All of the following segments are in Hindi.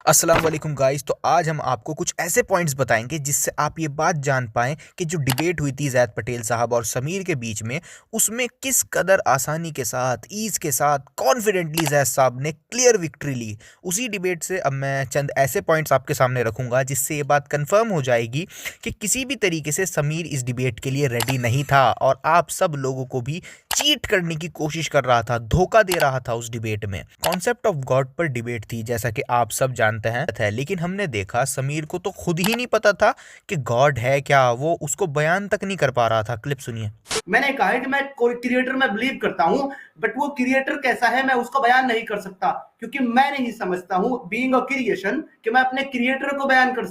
अस्सलाम वालेकुम गाइस। तो आज हम आपको कुछ ऐसे पॉइंट्स बताएंगे जिससे आप ये बात जान पाएँ कि जो डिबेट हुई थी ज़ैद पटेल साहब और समीर के बीच में, उसमें किस कदर आसानी के साथ, ईज़ के साथ, कॉन्फिडेंटली ज़ैद साहब ने क्लियर विक्ट्री ली। उसी डिबेट से अब मैं चंद ऐसे पॉइंट्स आपके सामने रखूंगा जिससे ये बात कंफर्म हो जाएगी कि किसी भी तरीके से समीर इस डिबेट के लिए रेडी नहीं था और आप सब लोगों को भी चीट करने की कोशिश कर रहा था, धोखा दे रहा था उस डिबेट में। कॉन्सेप्ट ऑफ गॉड पर डिबेट थी, जैसा कि आप सब जानते हैं, लेकिन हमने देखा समीर को तो खुद ही नहीं पता था कि गॉड है क्या, वो उसको बयान तक नहीं कर पा रहा था। क्लिप सुनिए। मैंने कहा है कि मैं कोई क्रिएटर में बिलीव करता हूं, बट वो क्रिएटर कैसा है मैं उसको बयान नहीं कर सकता, क्योंकि मैं नहीं समझता हूं बीइंग अ क्रिएशन कि मैं अपने क्रिएटर को बयान कर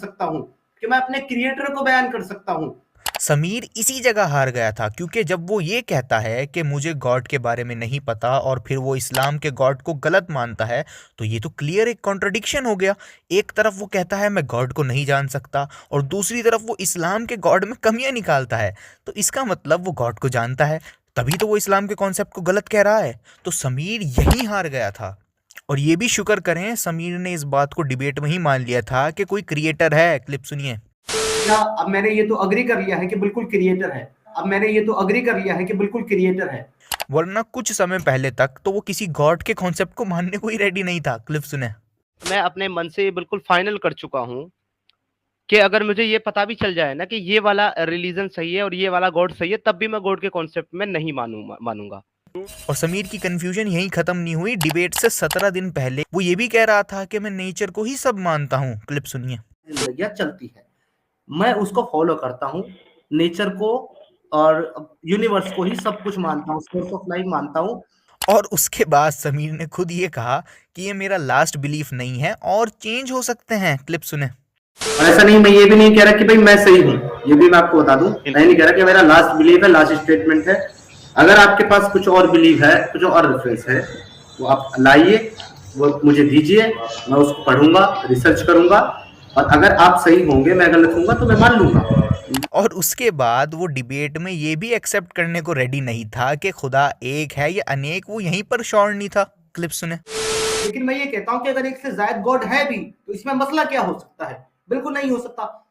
सकता हूं, समीर इसी जगह हार गया था, क्योंकि जब वो ये कहता है कि मुझे गॉड के बारे में नहीं पता और फिर वो इस्लाम के गॉड को गलत मानता है, तो ये तो क्लियर एक कॉन्ट्रडिक्शन हो गया। एक तरफ वो कहता है मैं गॉड को नहीं जान सकता और दूसरी तरफ वो इस्लाम के गॉड में कमियां निकालता है। तो इसका मतलब वो गॉड को जानता है, तभी तो वो इस्लाम के कॉन्सेप्ट को गलत कह रहा है। तो समीर यहीं हार गया था। और ये भी शुक्र करें समीर ने इस बात को डिबेट में ही मान लिया था कि कोई क्रिएटर है। क्लिप सुनिए। अब मैंने ये तो अग्री कर लिया है कि बिल्कुल क्रिएटर है। वरना कुछ समय पहले तक तो वो किसी गॉड के कॉन्सेप्ट को मानने को ही रेडी नहीं था। क्लिप सुने। मैं अपने मन से बिल्कुल फाइनल कर चुका हूँ कि अगर मुझे ये पता भी चल जाए ना कि ये वाला रिलीजन सही है और ये वाला गॉड सही है, तब भी मैं गॉड के कॉन्सेप्ट में नहीं मानूंगा। और समीर की कंफ्यूजन यही खत्म नहीं हुई। डिबेट से 17 दिन पहले वो ये भी कह रहा था कि मैं नेचर को ही सब मानता हूँ। क्लिप सुनिए। जिंदगियां चलती है, मैं उसको फॉलो करता हूँ, नेचर को और यूनिवर्स को ही सब कुछ मानता हूँ, सोर्स ऑफ लाइफ मानता हूँ। और उसके बाद समीर ने खुद ये कहा कि ये मेरा लास्ट बिलीफ नहीं है और चेंज हो सकते हैं। क्लिप सुने। और ऐसा नहीं, मैं ये भी नहीं कह रहा कि भाई मैं सही हूँ, ये भी मैं आपको बता दूं, मैं नहीं कह रहा कि मेरा लास्ट बिलीफ है, लास्ट स्टेटमेंट है। अगर आपके पास कुछ और बिलीफ है, कुछ और रेफरेंस है, वो आप लाइए, वो मुझे दीजिए, मैं उसको पढ़ूंगा, रिसर्च करूंगा, और अगर आप सही होंगे, मैं गलत होऊंगा तो मैं मान लूंगा। और उसके बाद वो डिबेट में ये भी एक्सेप्ट करने को रेडी नहीं था कि खुदा एक है या अनेक, वो यहीं पर श्योर नहीं था। क्लिप सुने। लेकिन मैं ये कहता हूं कि अगर एक से ज्यादा गॉड है भी तो इसमें मसला क्या हो सकता है? बिल्कुल नहीं हो सकता।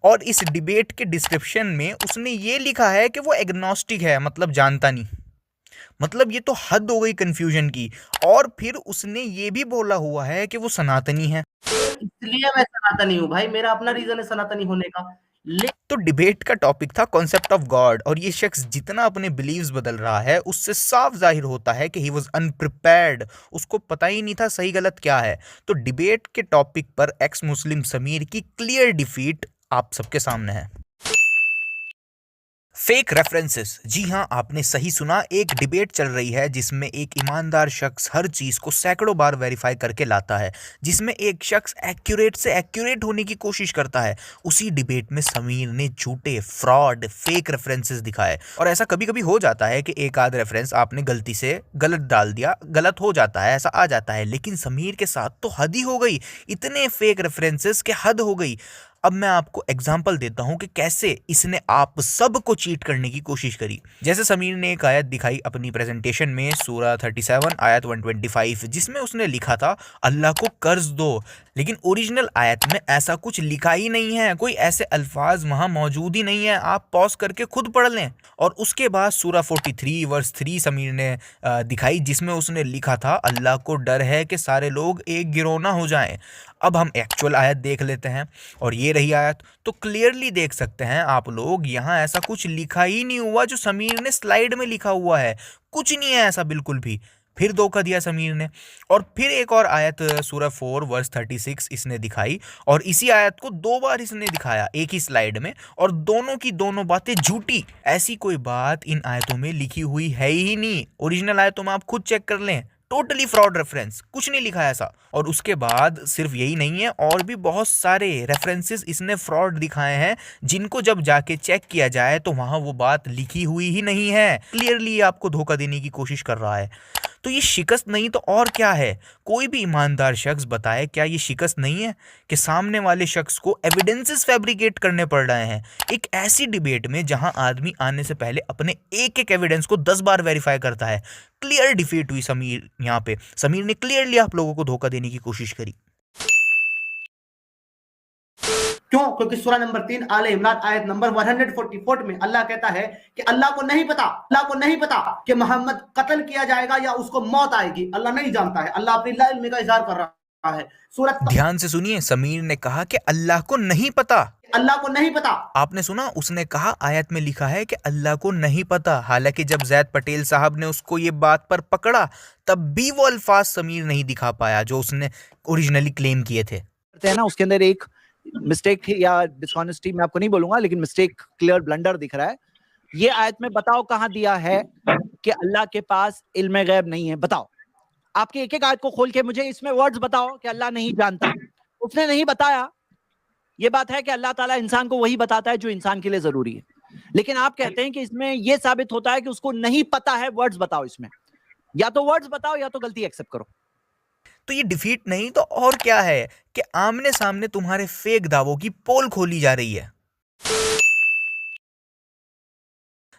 और इस डिबेट के डिस्क्रिप्शन में उसने ये लिखा है कि वो एग्नोस्टिक है, मतलब जानता नहीं। मतलब ये तो हद हो गई कंफ्यूजन की। और फिर उसने ये भी बोला हुआ है कि वो सनातनी है। इसलिए मैं सनातनी हूँ भाई, मेरा अपना रीजन है सनातनी होने का। तो डिबेट का टॉपिक था कॉन्सेप्ट ऑफ गॉड, और ये शख्स जितना अपने बिलीव्स बदल रहा है उससे साफ जाहिर होता है कि ही वाज अनप्रिपेयर्ड। उसको पता ही नहीं था सही गलत क्या है। तो डिबेट के टॉपिक पर एक्स मुस्लिम समीर की क्लियर डिफीट आप सबके सामने है। Fake references. जी हाँ, आपने सही सुना। एक डिबेट चल रही है जिसमें एक ईमानदार शख्स हर चीज को सैकड़ों बार वेरीफाई करके लाता है, जिसमें एक शख्स एक्यूरेट से एक्यूरेट होने की कोशिश करता है। उसी डिबेट में समीर ने झूठे, फ्रॉड, फेक रेफरेंसेस दिखाए। और ऐसा कभी कभी हो जाता है कि एक आध रेफरेंस आपने गलती से गलत डाल दिया, गलत हो जाता है, ऐसा आ जाता है। लेकिन समीर के साथ तो हद ही हो गई। इतने फेक रेफरेंसेस के हद हो गई। अब मैं आपको एग्जाम्पल देता हूं कि कैसे इसने आप सबको चीट करने की कोशिश करी। जैसे समीर ने एक आयत दिखाई अपनी प्रेजेंटेशन में, सूरा 37 आयत 125, जिसमें उसने लिखा था अल्लाह को कर्ज दो। लेकिन ओरिजिनल आयत में ऐसा कुछ लिखा ही नहीं है, कोई ऐसे अल्फाज वहां मौजूद ही नहीं है। आप पॉज करके खुद पढ़ लें। और उसके बाद सूरा 43 वर्स 3 समीर ने दिखाई, जिसमें उसने लिखा था अल्लाह को डर है कि सारे लोग एक गिरोह ना हो जाएं। अब हम एक्चुअल आयत देख लेते हैं, और ये रही आयत। तो क्लियरली देख सकते हैं आप लोग, यहाँ ऐसा कुछ लिखा ही नहीं हुआ जो समीर ने स्लाइड में लिखा हुआ है। कुछ नहीं है ऐसा बिल्कुल भी। फिर धोखा दिया समीर ने। और फिर एक और आयत सूरा 4 वर्स 36 इसने दिखाई, और इसी आयत को दो बार इसने दिखाया एक ही स्लाइड में, और दोनों की दोनों बातें झूठी। ऐसी कोई बात इन आयतों में लिखी हुई है ही नहीं। ओरिजिनल आयतों में आप खुद चेक कर लें, टोटली फ्रॉड रेफरेंस, कुछ नहीं लिखा है ऐसा। और उसके बाद सिर्फ यही नहीं है, और भी बहुत सारे रेफरेंसेस इसने फ्रॉड दिखाए हैं, जिनको जब जाके चेक किया जाए तो वहां वो बात लिखी हुई ही नहीं है। क्लियरली आपको धोखा देने की कोशिश कर रहा है। तो ये शिकस्त नहीं तो और क्या है? कोई भी ईमानदार शख्स बताए, क्या ये शिकस्त नहीं है कि सामने वाले शख्स को एविडेंसेस फैब्रिकेट करने पड़ रहे हैं एक ऐसी डिबेट में जहां आदमी आने से पहले अपने एक एक एविडेंस को 10 बार वेरीफाई करता है। क्लियर डिफीट हुई समीर। यहाँ पे समीर ने क्लियरली आप लोगों को धोखा देने की कोशिश करी। क्यों? क्योंकि सूरा नंबर 3 आले इमरान आयत नंबर 144 में अल्लाह कहता है कि अल्लाह को नहीं पता कि मोहम्मद कत्ल किया जाएगा या उसको मौत आएगी। अल्लाह नहीं जानता है। अल्लाह अपनी इल्म का इजहार कर रहा है। सूरत ध्यान से सुनिए, समीर ने कहा कि अल्लाह को नहीं पता। आपने सुना, उसने कहा आयत में लिखा है कि अल्लाह को नहीं पता। हालांकि जब जैद पटेल साहब ने उसको ये बात पर पकड़ा तब भी वो अल्फाज समीर नहीं दिखा पाया जो उसने ओरिजिनली क्लेम किए थे। ना उसके अंदर एक मिस्टेक या डिसऑनेस्टी मैं आपको नहीं बोलूंगा, लेकिन मिस्टेक, क्लियर ब्लंडर दिख रहा है। ये आयत में बताओ कहां दिया है कि अल्लाह के पास इल्म गैब नहीं है? बताओ, आपके एक एक आयत को खोल के मुझे इसमें वर्ड्स बताओ कि अल्लाह नहीं जानता। उसने नहीं बताया। ये बात है कि अल्लाह ताला इंसान को वही बताता है जो इंसान के लिए जरूरी है, लेकिन आप कहते हैं कि इसमें यह साबित होता है कि उसको नहीं पता है। वर्ड्स बताओ इसमें, या तो वर्ड्स बताओ या तो गलती एक्सेप्ट करो। तो ये डिफीट नहीं तो और क्या है कि आमने सामने तुम्हारे फेक दावों की पोल खोली जा रही है।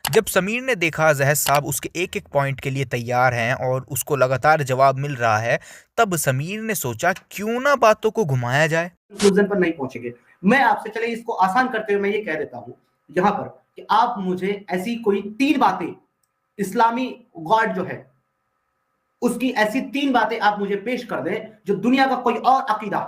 जब समीर ने देखा जहर साहब उसके एक एक पॉइंट के लिए तैयार हैं और उसको लगातार जवाब मिल रहा है, तब समीर ने सोचा क्यों ना बातों को घुमाया जाए। कंक्लूजन पर नहीं पहुंचेंगे। मैं आपसे, चले इसको आसान करते हुए मैं ये कह देता हूं यहां पर कि आप मुझे ऐसी कोई 3 बातें, इस्लामी गॉड जो है उसकी ऐसी 3 बातें आप मुझे पेश कर दें जो दुनिया का कोई और अकीदा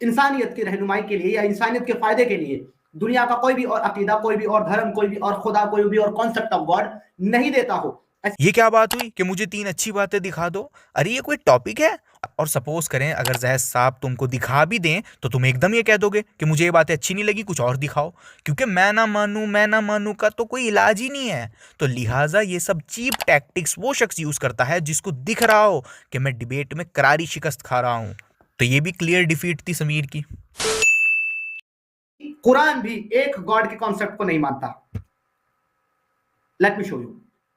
इंसानियत की रहनुमाई के लिए या इंसानियत के फायदे के लिए, दुनिया का कोई भी और अकीदा, कोई भी और धर्म, कोई भी और खुदा, कोई भी और कॉन्सेप्ट ऑफ गॉड नहीं देता हो। ये क्या बात हुई कि मुझे 3 अच्छी बातें दिखा दो? अरे ये कोई टॉपिक है? और सपोज करें अगर जहर साहब तुमको दिखा भी दें तो तुम एकदम ये कह दोगे कि मुझे ये बातें अच्छी नहीं लगी, कुछ और दिखाओ, क्योंकि मैं ना मानूं का तो कोई इलाज ही नहीं है। तो लिहाजा ये सब चीप टैक्टिक्स वो शख्स यूज करता है जिसको दिख रहा हो कि मैं डिबेट में करारी शिकस्त खा रहा हूं। तो ये भी क्लियर डिफीट थी समीर की। कुरान भी एक गॉड के कॉन्सेप्ट को नहीं मानता। Let me show you.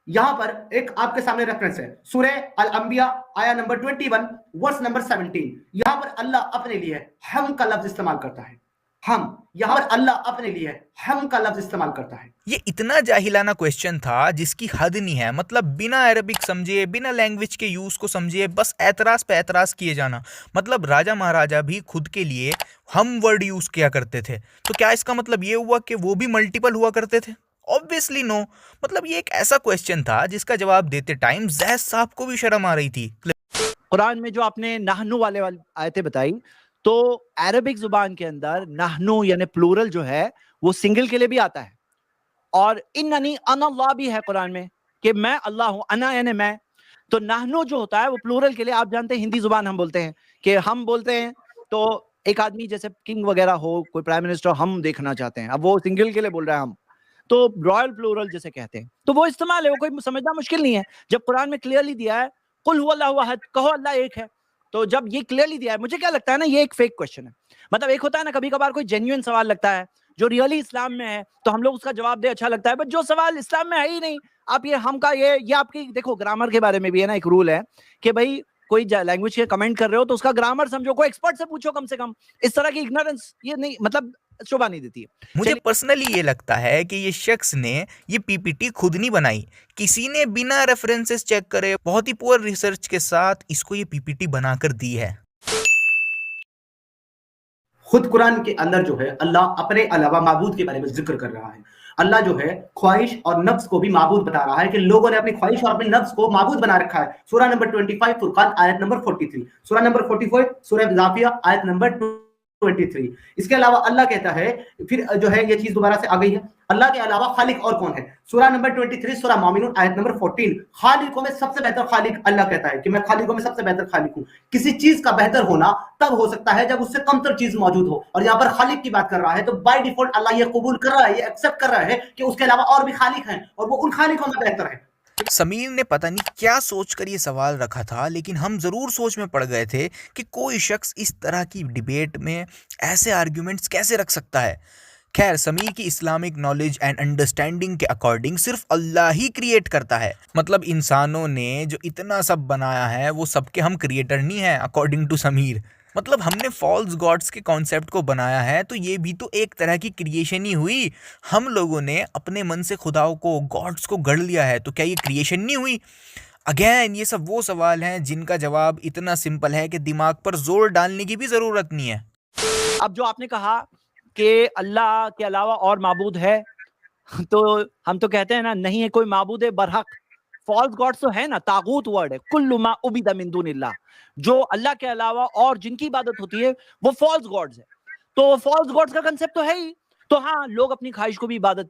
यहां पर एक आपके सामने रेफरेंस है, सूरह अल अंबिया आया नंबर 21 वर्स नंबर 17। यहां पर अल्लाह अपने लिए हम का लफ्ज इस्तेमाल करता है। हम, यहां पर अल्लाह अपने लिए हम का लफ्ज इस्तेमाल करता है। ये इतना जाहिलाना क्वेश्चन था जिसकी हद नहीं है। मतलब बिना अरबिक समझे, बिना लैंग्वेज के यूज को समझे, बस एतराज पे एतराज किए जाना। मतलब राजा महाराजा भी खुद के लिए हम वर्ड यूज किया करते थे, तो क्या इसका मतलब ये हुआ कि वो भी मल्टीपल हुआ करते थे? Obviously no. मतलब ये एक ऐसा क्वेश्चन था जिसका जवाब देते टाइम जैद साहब को भी शर्म आ रही थी। कुरान में जो आपने नाहनु वाले आयतें बताई, तो अरबिक जुबान के अंदर नाहनु यानी प्लूरल जो है वो सिंगल के लिए भी आता है, और इन्ननी अनल्लाह भी है कुरान में कि मैं अल्लाह हूं। अना यानी मैं। तो नाहनु जो होता है वो प्लूरल के लिए, आप जानते हैं हिंदी जुबान हम बोलते हैं कि हम बोलते हैं, तो एक आदमी जैसे किंग वगैरह हो, कोई प्राइम मिनिस्टर, हम देखना चाहते हैं, अब वो सिंगल के लिए बोल रहा है हम, तो रॉयल प्लूरल जिसे कहते हैं, तो वो इस्तेमाल है, वो कोई समझना मुश्किल नहीं है। जब कुरान में क्लियरली दिया है कुल हुवल्लाहु अहद, कहो अल्लाह एक है, तो जब ये क्लियरली दिया है, मुझे क्या लगता है ना, ये एक फेक क्वेश्चन है। मतलब एक होता है ना कभी कभार कोई जेन्युइन सवाल लगता है जो रियली इस्लाम में है, तो हम लोग उसका जवाब दे अच्छा लगता है, बट जो सवाल इस्लाम में है ही नहीं, आप ये हम का ये आपकी देखो, ग्रामर के बारे में भी है ना एक रूल है कि भाई कोई लैंग्वेज के कमेंट कर रहे हो तो उसका ग्रामर समझो, कोई एक्सपर्ट से पूछो कम से कम। इस तरह की इग्नोरेंस ये नहीं, मतलब शोभा नहीं देती है। मुझे पर्सनली ये लगता है कि ये शख्स ने ये पीपीटी खुद नहीं बनाई, किसी ने बिना रेफरेंसेस चेक करे बहुत ही पुअर रिसर्च के साथ इसको ये पीपीटी बनाकर दी है। खुद कुरान के अंदर जो है अल्लाह अपने अलावा माबूद के बारे में जिक्र कर रहा है। अल्लाह जो है ख्वाहिश और नफ्स को भी माबूद बता रहा है कि लोगों ने अपनी ख्वाहिश और अपने नफ्स को माबूद बना रखा है। सूरह नंबर 25 फुरकान आयत नंबर 43, सूरह नंबर 44 सूरह जाफिया आयत नंबर 23। इसके अलावा अल्लाह कहता है, फिर जो है ये चीज दोबारा से आ गई है, अल्लाह के अलावा खालिक और कौन है? सूरह नंबर 23 सूरह मोमिनून आयत नंबर 14। खालिकों में सबसे बेहतर खालिक अल्लाह कहता है कि मैं खालिकों में सबसे बेहतर खालिक हूं। किसी चीज का बेहतर होना तब हो सकता है जब उससे कमतर चीज मौजूद हो, और यहाँ पर खालिक की बात कर रहा है, तो बाय डिफॉल्ट अल्लाह ये कबूल कर रहा है, ये एक्सेप्ट कर रहा है कि उसके अलावा और भी खालिक हैं और वो उन खालिकों में बेहतर है। समीर ने पता नहीं क्या सोचकर ये सवाल रखा था, लेकिन हम जरूर सोच में पड़ गए थे कि कोई शख्स इस तरह की डिबेट में ऐसे आर्ग्यूमेंट्स कैसे रख सकता है। खैर, समीर की इस्लामिक नॉलेज एंड अंडरस्टैंडिंग के अकॉर्डिंग सिर्फ अल्लाह ही क्रिएट करता है। मतलब इंसानों ने जो इतना सब बनाया है वो सबके हम क्रिएटर नहीं हैं अकॉर्डिंग टू समीर। मतलब हमने फॉल्स गॉड्स के कॉन्सेप्ट को बनाया है तो ये भी तो एक तरह की क्रिएशन ही हुई। हम लोगों ने अपने मन से खुदाओं को, गॉड्स को गढ़ लिया है, तो क्या ये क्रिएशन नहीं हुई? अगेन ये सब वो सवाल हैं जिनका जवाब इतना सिंपल है कि दिमाग पर जोर डालने की भी जरूरत नहीं है। अब जो आपने कहा कि अल्लाह के अलावा और माबूद है, तो हम तो कहते हैं ना, नहीं है कोई माबूद बरहक। फॉल्स गॉड्स तो है ना, तागूत वर्ड है, कुल्लु मा उबिदा मिन दुनिल्लाह, जो अल्लाह के अलावा और जिनकी इबादत होती है वो फॉल्स गॉड्स है। तो फॉल्स गॉड्स का कंसेप्ट तो है ही। तो हाँ, लोग अपनी ख्वाहिश को भी इबादत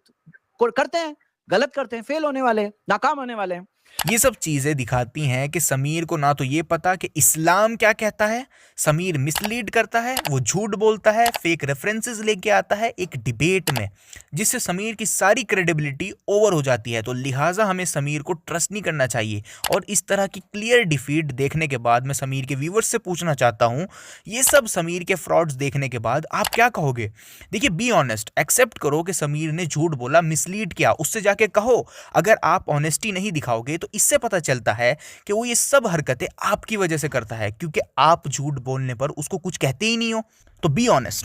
करते हैं, गलत करते हैं, फेल होने वाले, नाकाम होने वाले हैं। ये सब चीजें दिखाती हैं कि समीर को ना तो ये पता कि इस्लाम क्या कहता है, समीर मिसलीड करता है, वो झूठ बोलता है, फेक रेफरेंसेस लेके आता है एक डिबेट में, जिससे समीर की सारी क्रेडिबिलिटी ओवर हो जाती है। तो लिहाजा हमें समीर को ट्रस्ट नहीं करना चाहिए। और इस तरह की क्लियर डिफीट देखने के बाद मैं समीर के व्यूवर्स से पूछना चाहता हूँ, ये सब समीर के फ्रॉड्स देखने के बाद आप क्या कहोगे? देखिए, बी ऑनेस्ट, एक्सेप्ट करो कि समीर ने झूठ बोला, मिसलीड किया, उससे जाके कहो। अगर आप ऑनेस्टी नहीं दिखाओगे तो इससे पता चलता है कि वो ये सब हरकतें आपकी वजह से करता है, क्योंकि आप झूठ बोलने पर उसको कुछ कहते ही नहीं हो। तो बी ऑनेस्ट।